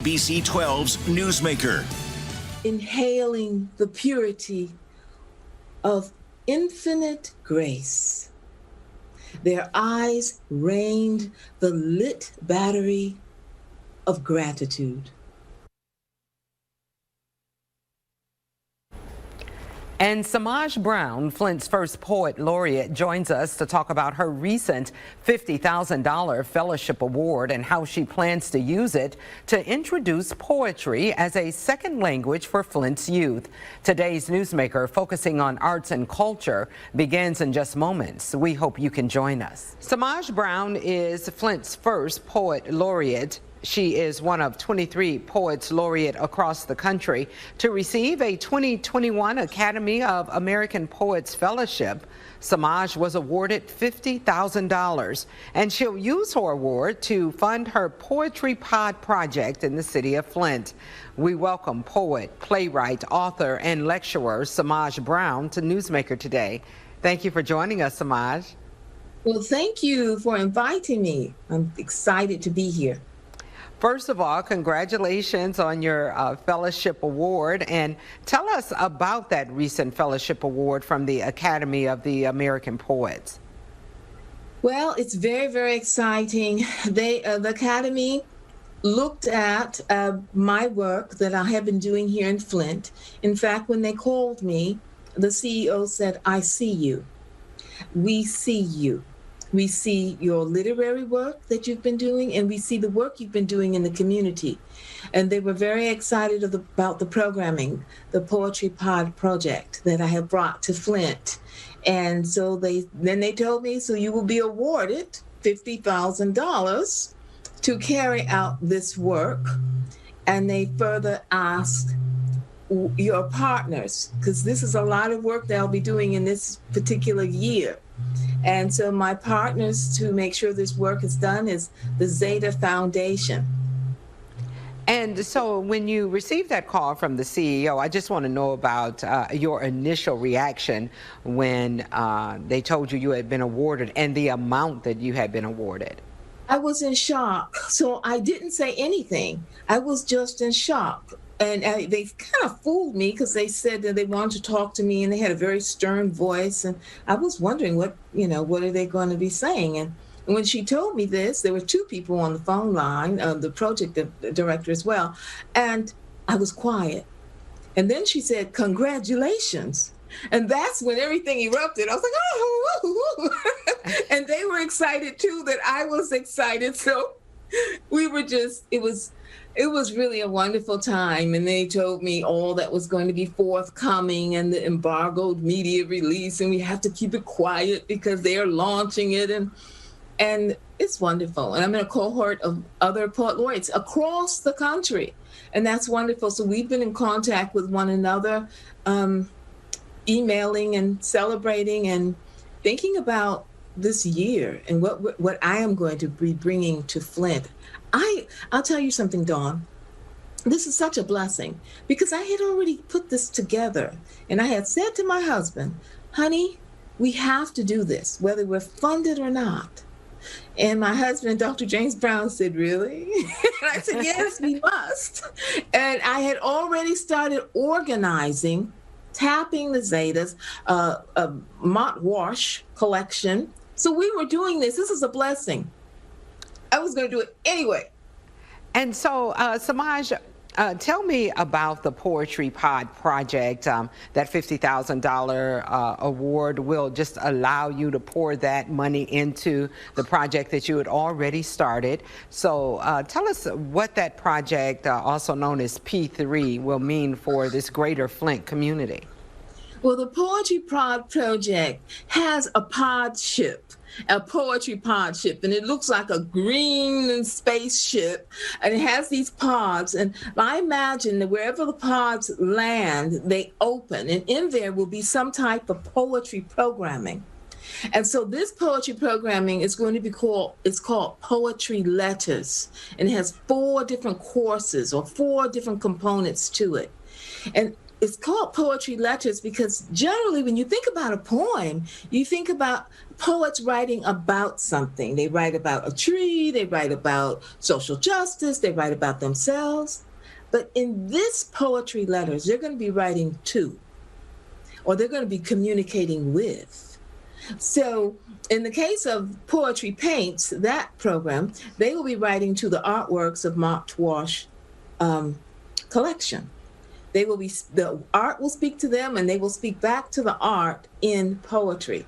BC 12's Newsmaker. Inhaling the purity of infinite grace. Their eyes rained the lit battery of gratitude. And Samaj Brown, Flint's first poet laureate, joins us to talk about her recent $50,000 fellowship award and how she plans to use it to introduce poetry as a second language for Flint's youth. Today's Newsmaker, focusing on arts and culture, begins in just moments. We hope you can join us. Samaj Brown is Flint's first poet laureate. She is one of 23 poets laureate across the country to receive a 2021 Academy of American Poets Fellowship. Samaj was awarded $50,000, and she'll use her award to fund her Poetry Pod project in the city of Flint. We welcome poet, playwright, author, and lecturer Samaj Brown to Newsmaker today. Thank you for joining us, Samaj. Well, thank you for inviting me. I'm excited to be here. First of all, congratulations on your fellowship award, and tell us about that recent fellowship award from the Academy of the American Poets. Well, it's very, very exciting. The Academy looked at my work that I have been doing here in Flint. In fact, when they called me, the CEO said, "I see you. We see you. We see your literary work that you've been doing, and we see the work you've been doing in the community." And they were very excited about the programming, the Poetry Pod project that I have brought to Flint. And so they told me, so you will be awarded $50,000 to carry out this work. And they further asked your partners, because this is a lot of work that I'll be doing in this particular year. And so my partners to make sure this work is done is the Zeta Foundation. And so when you received that call from the CEO, I just want to know about your initial reaction when they told you you had been awarded and the amount that you had been awarded. I was in shock. So I didn't say anything. I was just in shock. And they kind of fooled me because they said that they wanted to talk to me and they had a very stern voice. And I was wondering what are they going to be saying? And when she told me this, there were two people on the phone line, the project director as well. And I was quiet. And then she said, "Congratulations." And that's when everything erupted. I was like, oh, and they were excited too that I was excited. So we were it was really a wonderful time. And they told me all that was going to be forthcoming and the embargoed media release, and we have to keep it quiet because they are launching it. And it's wonderful. And I'm in a cohort of other poet laureates across the country. And that's wonderful. So we've been in contact with one another, emailing and celebrating and thinking about this year and what I am going to be bringing to Flint. I'll tell you something, Dawn. This is such a blessing because I had already put this together, and I had said to my husband, "Honey, we have to do this, whether we're funded or not." And my husband, Dr. James Brown, said, "Really?" And I said, "Yes, we must." And I had already started organizing, tapping the Zetas, Mott Wash collection. So we were doing this. This is a blessing. I was going to do it anyway. And so, Samaj, tell me about the Poetry Pod project. That $50,000 award will just allow you to pour that money into the project that you had already started. So tell us what that project, also known as P3, will mean for this greater Flint community. Well, the Poetry Pod project has a pod ship. A poetry pod ship, and it looks like a green spaceship, and it has these pods. And I imagine that wherever the pods land, they open, and in there will be some type of poetry programming. And so this poetry programming is going to be called Poetry Letters, and it has 4 different courses or 4 different components to it. And it's called poetry letters because generally when you think about a poem, you think about poets writing about something. They write about a tree, they write about social justice, they write about themselves. But in this poetry letters, they're going to be writing to, or they're going to be communicating with. So in the case of Poetry Paints, that program, they will be writing to the artworks of Mark Twash collection. The art will speak to them and they will speak back to the art in poetry.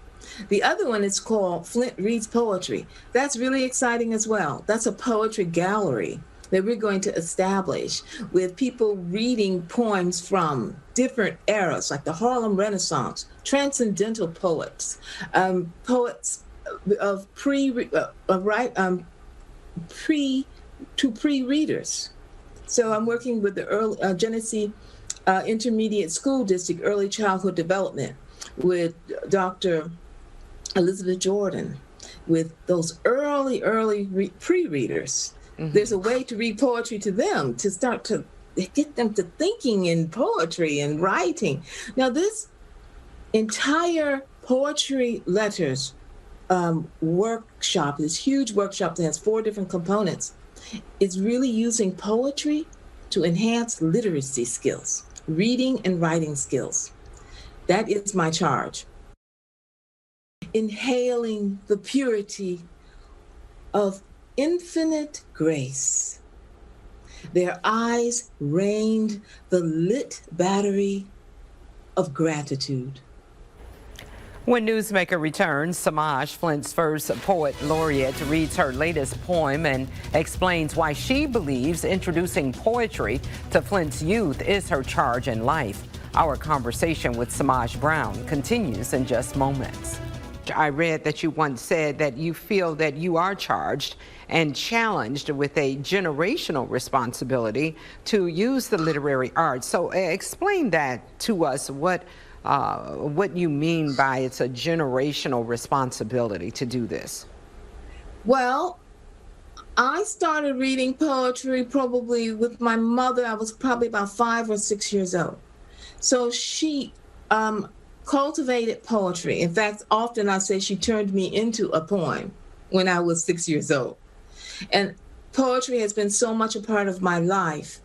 The other one is called Flint Reads Poetry. That's really exciting as well. That's a poetry gallery that we're going to establish with people reading poems from different eras, like the Harlem Renaissance, transcendental poets, poets of pre-readers. So I'm working with the Genesee Intermediate School District Early Childhood Development with Dr. Elizabeth Jordan, with those early pre-readers. Mm-hmm. There's a way to read poetry to them, to start to get them to thinking in poetry and writing. Now, this entire poetry letters workshop, this huge workshop that has 4 different components, is really using poetry to enhance literacy skills, reading and writing skills. That is my charge. Inhaling the purity of infinite grace. Their eyes rained the lit battery of gratitude. When Newsmaker returns, Samaj, Flint's first poet laureate, reads her latest poem and explains why she believes introducing poetry to Flint's youth is her charge in life. Our conversation with Samaj Brown continues in just moments. I read that you once said that you feel that you are charged and challenged with a generational responsibility to use the literary arts. So explain that to us, what you mean by it's a generational responsibility to do this. Well, I started reading poetry probably with my mother. I was probably about 5 or 6 years old. So she cultivated poetry. In fact, often I say she turned me into a poem when I was 6 years old. And poetry has been so much a part of my life.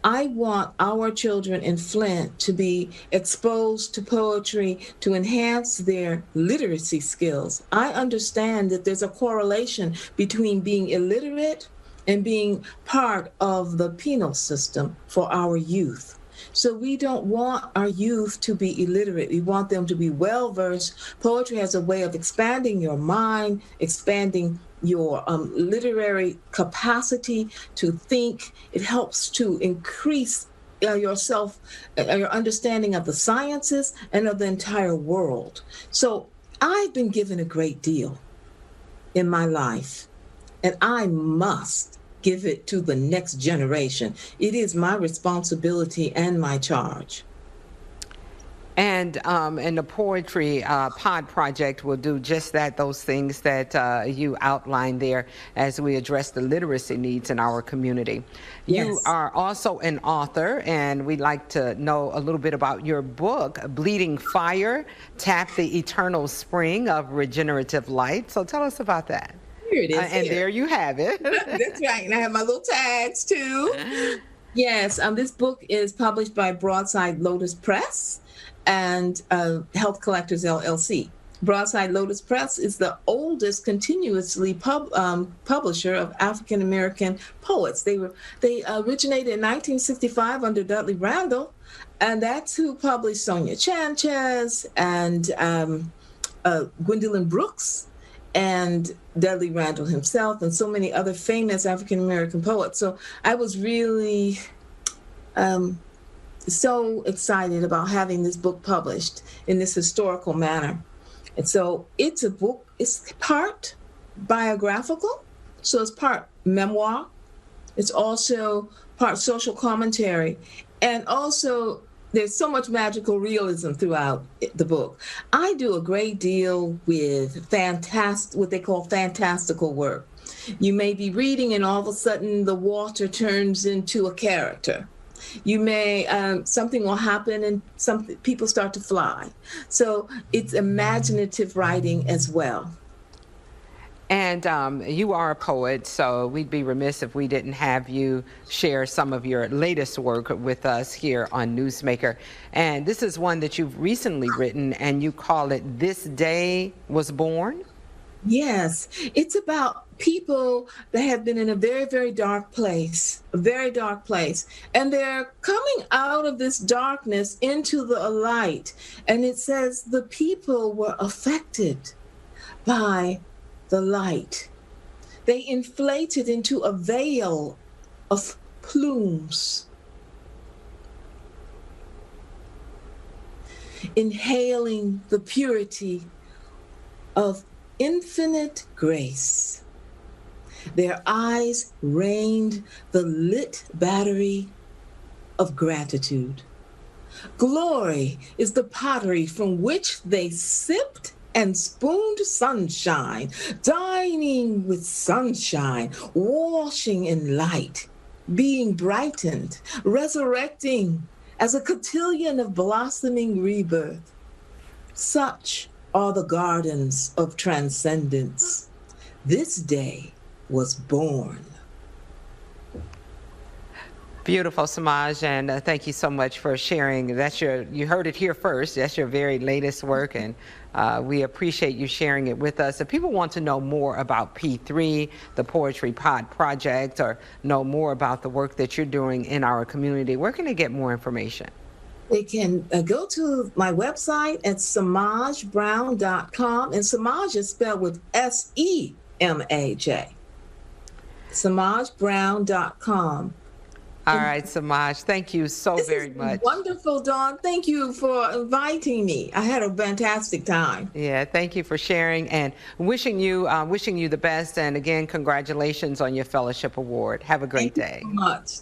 I want our children in Flint to be exposed to poetry to enhance their literacy skills. I understand that there's a correlation between being illiterate and being part of the penal system for our youth. So we don't want our youth to be illiterate. We want them to be well-versed. Poetry has a way of expanding your mind, expanding your literary capacity to think. It helps to increase your understanding of the sciences and of the entire world. So I've been given a great deal in my life, and I must give it to the next generation. It is my responsibility and my charge. And the Poetry Pod Project will do just that, those things that you outlined there as we address the literacy needs in our community. Yes. You are also an author, and we'd like to know a little bit about your book, Bleeding Fire, Tap the Eternal Spring of Regenerative Light. So tell us about that. Here it is. And there you have it. That's right. And I have my little tags too. Yes, this book is published by Broadside Lotus Press and Health Collectors LLC. Broadside Lotus Press is the oldest continuously publisher of African American poets. They originated in 1965 under Dudley Randall, and that's who published Sonia Sanchez and Gwendolyn Brooks and Dudley Randall himself, and so many other famous African American poets. So I was really so excited about having this book published in this historical manner. And so it's a book, it's part biographical, so it's part memoir, it's also part social commentary, and also there's so much magical realism throughout the book. I do a great deal with what they call fantastical work. You may be reading and all of a sudden the water turns into a character. You may something will happen and some people start to fly. So it's imaginative writing as well. And you are a poet, so we'd be remiss if we didn't have you share some of your latest work with us here on Newsmaker. And this is one that you've recently written, and you call it "This Day Was Born." Yes, it's about people that have been in a very, very dark place, a very dark place, and they're coming out of this darkness into the light. And it says the people were affected by the light. They inflated into a veil of plumes, inhaling the purity of infinite grace. Their eyes rained the lit battery of gratitude. Glory is the pottery from which they sipped and spooned sunshine, dining with sunshine, washing in light, being brightened, resurrecting as a cotillion of blossoming rebirth. Such are the gardens of transcendence. This day was born. Beautiful, Samaj, and thank you so much for sharing. You heard it here first. That's your very latest work, and we appreciate you sharing it with us. If people want to know more about P3, the Poetry Pod Project, or know more about the work that you're doing in our community, where can they get more information? They can go to my website at samajbrown.com, and Samaj is spelled with S-E-M-A-J. samajbrown.com. All right, Samaj, thank you so very much. Wonderful, Dawn. Thank you for inviting me. I had a fantastic time. Yeah, thank you for sharing, and wishing you the best. And again, congratulations on your fellowship award. Have a great day. Thank you so much.